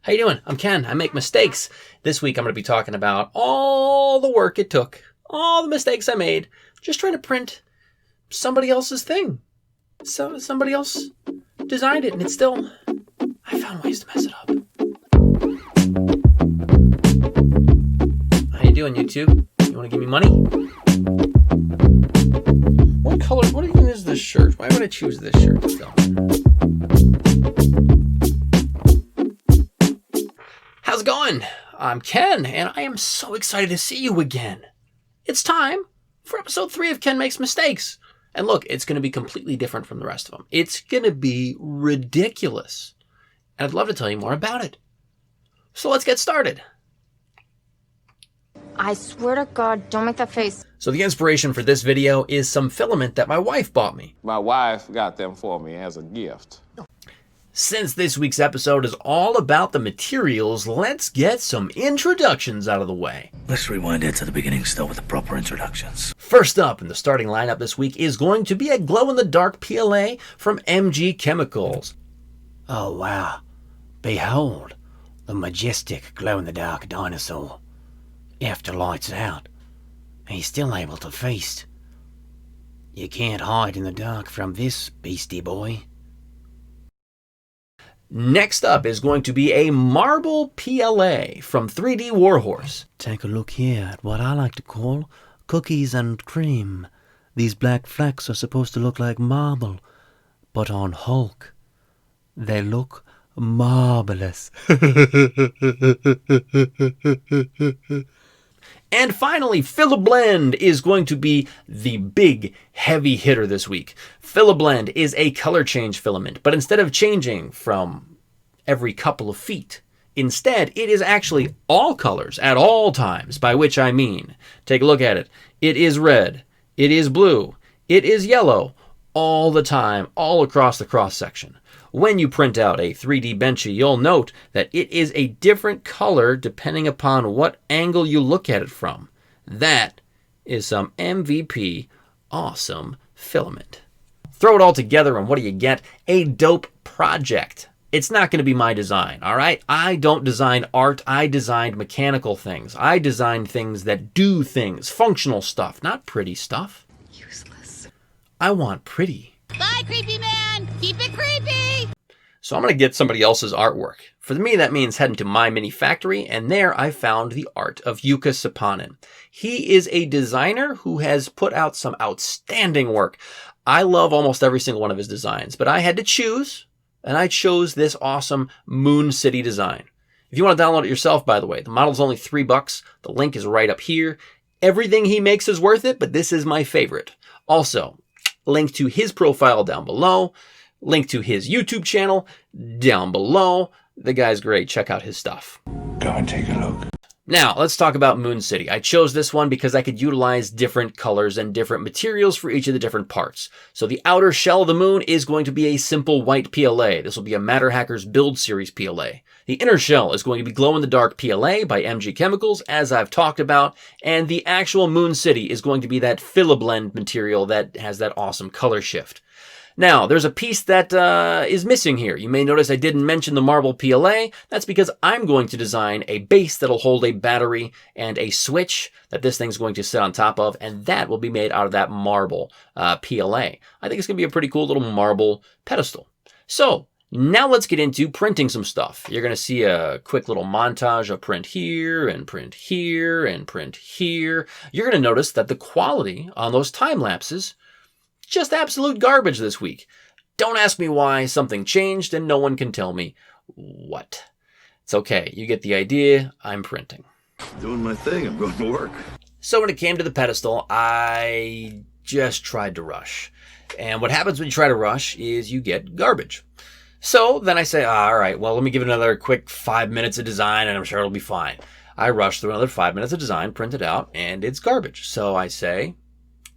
How you doing? I'm Ken. I make mistakes. This week I'm going to be talking about all the work it took, all the mistakes I made, just trying to print somebody else's thing. So somebody else designed it, and it's still, I found ways to mess it up. How you doing, YouTube? You want to give me money? What color, what even is this shirt? Why would I choose this shirt still? How's it going? I'm Ken, and I am so excited to see you again. It's time for episode 3 of Ken Makes Mistakes. And look, it's going to be completely different from the rest of them. It's going to be ridiculous. And I'd love to tell you more about it. So let's get started. I swear to God, don't make that face. So the inspiration for this video is some filament that my wife bought me. My wife got them for me as a gift. Since this week's episode is all about the materials, let's get some introductions out of the way. Let's rewind it to the beginning still with the proper introductions. First up in the starting lineup this week is going to be a glow-in-the-dark PLA from MG Chemicals. Oh wow, behold, the majestic glow-in-the-dark dinosaur. After lights out, he's still able to feast. You can't hide in the dark from this beastie boy. Next up is going to be a marble PLA from 3D Warhorse. Take a look here at what I like to call cookies and cream. These black flecks are supposed to look like marble, but on Hulk, they look marvelous. And finally, Phillip Blend is going to be the big, heavy hitter this week. Phillip Blend is a color change filament, but instead of changing from every couple of feet, instead, it is actually all colors at all times, by which I mean, take a look at it. It is red, it is blue, it is yellow, all the time, all across the cross-section. When you print out a 3D Benchy, you'll note that it is a different color depending upon what angle you look at it from. That is some MVP awesome filament. Throw it all together and what do you get? A dope project. It's not going to be my design, all right? I don't design art. I designed mechanical things. I design things that do things, functional stuff, not pretty stuff. Useless. I want pretty. Bye, creepy man. Keep it creepy. So I'm going to get somebody else's artwork. For me, that means heading to my mini factory, and there I found the art of Yukasaponin. He is a designer who has put out some outstanding work. I love almost every single one of his designs, but I had to choose, and I chose this awesome Moon City design. If you want to download it yourself, by the way, the model's only $3. The link is right up here. Everything he makes is worth it, but this is my favorite. Also, link to his profile down below. Link to his YouTube channel down below. The guy's great. Check out his stuff. Go and take a look. Now, let's talk about Moon City. I chose this one because I could utilize different colors and different materials for each of the different parts. So the outer shell of the moon is going to be a simple white PLA. This will be a Matter Hackers Build Series PLA. The inner shell is going to be glow-in-the-dark PLA by MG Chemicals, as I've talked about. And the actual Moon City is going to be that Filablend material that has that awesome color shift. Now, there's a piece that is missing here. You may notice I didn't mention the marble PLA. That's because I'm going to design a base that'll hold a battery and a switch that this thing's going to sit on top of, and that will be made out of that marble PLA. I think it's going to be a pretty cool little marble pedestal. So, now let's get into printing some stuff. You're going to see a quick little montage of print here, and print here, and print here. You're going to notice that the quality on those time lapses just absolute garbage this week. Don't ask me why. Something changed and no one can tell me what. It's okay. You get the idea. I'm printing. Doing my thing. I'm going to work. So when it came to the pedestal, I just tried to rush. And what happens when you try to rush is you get garbage. So then I say, all right, well, let me give it another quick 5 minutes of design and I'm sure it'll be fine. I rush through another 5 minutes of design, print it out, and it's garbage. So I say,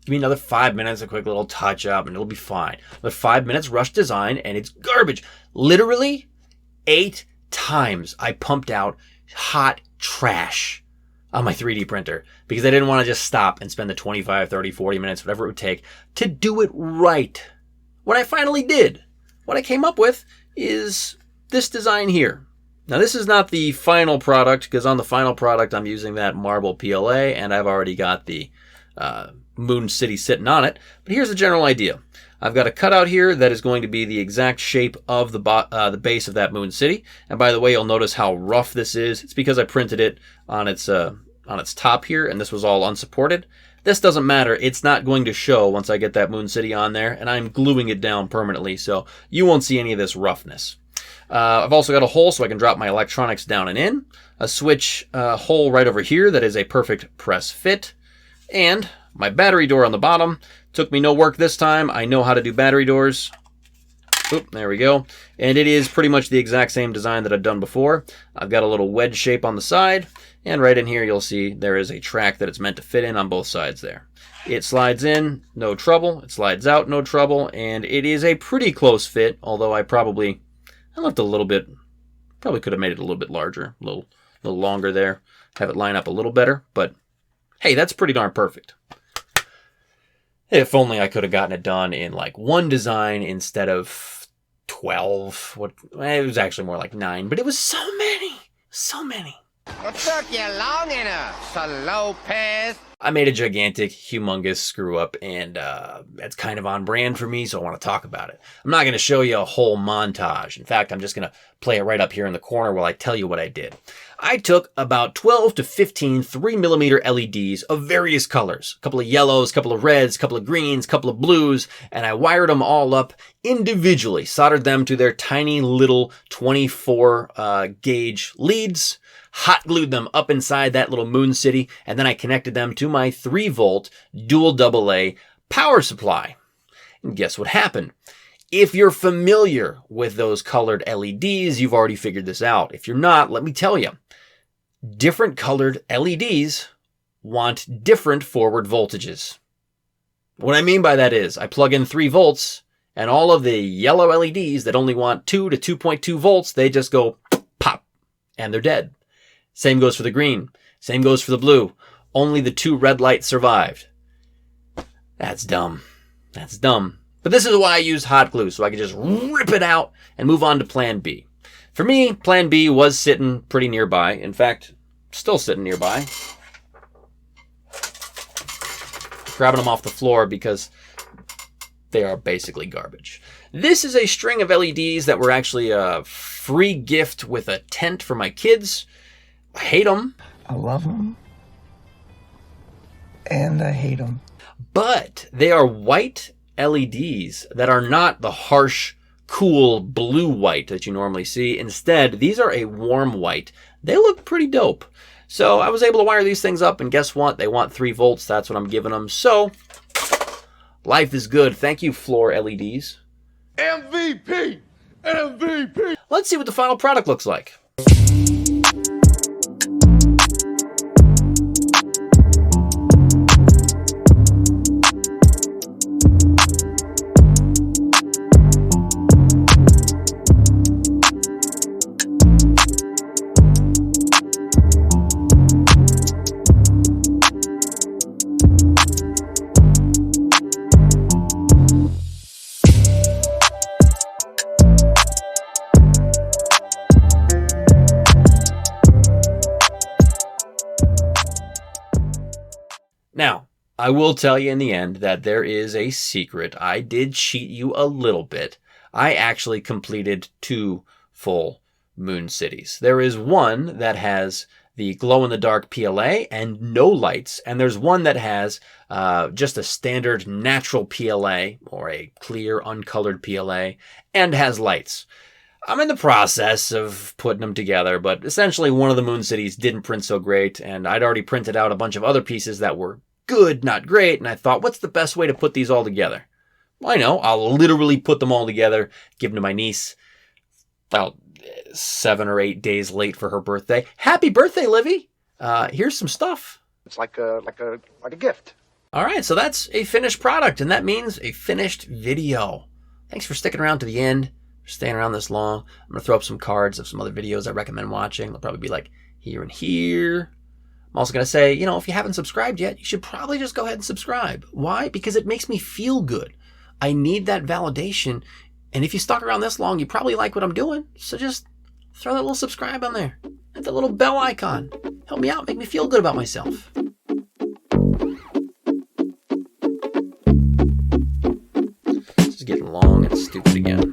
give me another 5 minutes, a quick little touch up, and it'll be fine. But 5 minutes, rush design, and it's garbage. Literally 8 times I pumped out hot trash on my 3D printer because I didn't want to just stop and spend the 25, 30, 40 minutes, whatever it would take to do it right. What I finally did, what I came up with is this design here. Now this is not the final product, because on the final product I'm using that Marble PLA, and I've already got the Moon City sitting on it. But here's the general idea. I've got a cutout here that is going to be the exact shape of the base of that Moon City. And by the way, you'll notice how rough this is. It's because I printed it on its top here, and this was all unsupported. This doesn't matter. It's not going to show once I get that Moon City on there, and I'm gluing it down permanently, so you won't see any of this roughness. I've also got a hole so I can drop my electronics down and in. A switch hole right over here that is a perfect press fit. And my battery door on the bottom. Took me no work this time. I know how to do battery doors. Oop, there we go. And it is pretty much the exact same design that I've done before. I've got a little wedge shape on the side. And right in here you'll see there is a track that it's meant to fit in on both sides there. It slides in, no trouble. It slides out, no trouble. And it is a pretty close fit, although I left a little bit, probably could have made it a little bit larger, a little longer there, have it line up a little better, but hey, that's pretty darn perfect. If only I could have gotten it done in like one design instead of 12. It was actually more like 9, but it was so many. What took you long enough, Lopez? I made a gigantic, humongous screw up, and that's kind of on brand for me, so I want to talk about it. I'm not going to show you a whole montage. In fact, I'm just going to play it right up here in the corner while I tell you what I did. I took about 12 to 15 3mm LEDs of various colors. A couple of yellows, a couple of reds, a couple of greens, a couple of blues, and I wired them all up individually, soldered them to their tiny little 24 gauge leads, hot glued them up inside that little Moon City, and then I connected them to my 3-volt dual AA power supply. And guess what happened? If you're familiar with those colored LEDs, you've already figured this out. If you're not, let me tell you. Different colored LEDs want different forward voltages. What I mean by that is I plug in 3 volts, and all of the yellow LEDs that only want 2 to 2.2 volts, they just go pop, and they're dead. Same goes for the green. Same goes for the blue. Only the 2 red lights survived. That's dumb. That's dumb. But this is why I use hot glue, so I can just rip it out and move on to plan B. For me, plan B was sitting pretty nearby. In fact, still sitting nearby. Grabbing them off the floor because they are basically garbage. This is a string of LEDs that were actually a free gift with a tent for my kids. I hate them. I love them. And I hate them. But they are white LEDs that are not the harsh, cool blue white that you normally see. Instead, these are a warm white. They look pretty dope. So I was able to wire these things up, and guess what? They want 3 volts. That's what I'm giving them. So life is good. Thank you, Floor LEDs. MVP! MVP! Let's see what the final product looks like. Now, I will tell you in the end that there is a secret. I did cheat you a little bit. I actually completed 2 full Moon Cities. There is one that has the glow-in-the-dark PLA and no lights, and there's one that has just a standard natural PLA, or a clear, uncolored PLA, and has lights. I'm in the process of putting them together, but essentially one of the Moon Cities didn't print so great, and I'd already printed out a bunch of other pieces that were good, not great, and I thought, what's the best way to put these all together? Well, I know, I'll literally put them all together, give them to my niece, about 7 or 8 days late for her birthday. Happy birthday, Livy! Here's some stuff. It's like a gift. All right, so that's a finished product, and that means a finished video. Thanks for sticking around to the end, for staying around this long. I'm going to throw up some cards of some other videos I recommend watching. They'll probably be like here and here. I'm also going to say, you know, if you haven't subscribed yet, you should probably just go ahead and subscribe. Why? Because it makes me feel good. I need that validation. And if you stuck around this long, you probably like what I'm doing. So just throw that little subscribe on there. Hit that little bell icon. Help me out, make me feel good about myself. This is getting long and stupid again.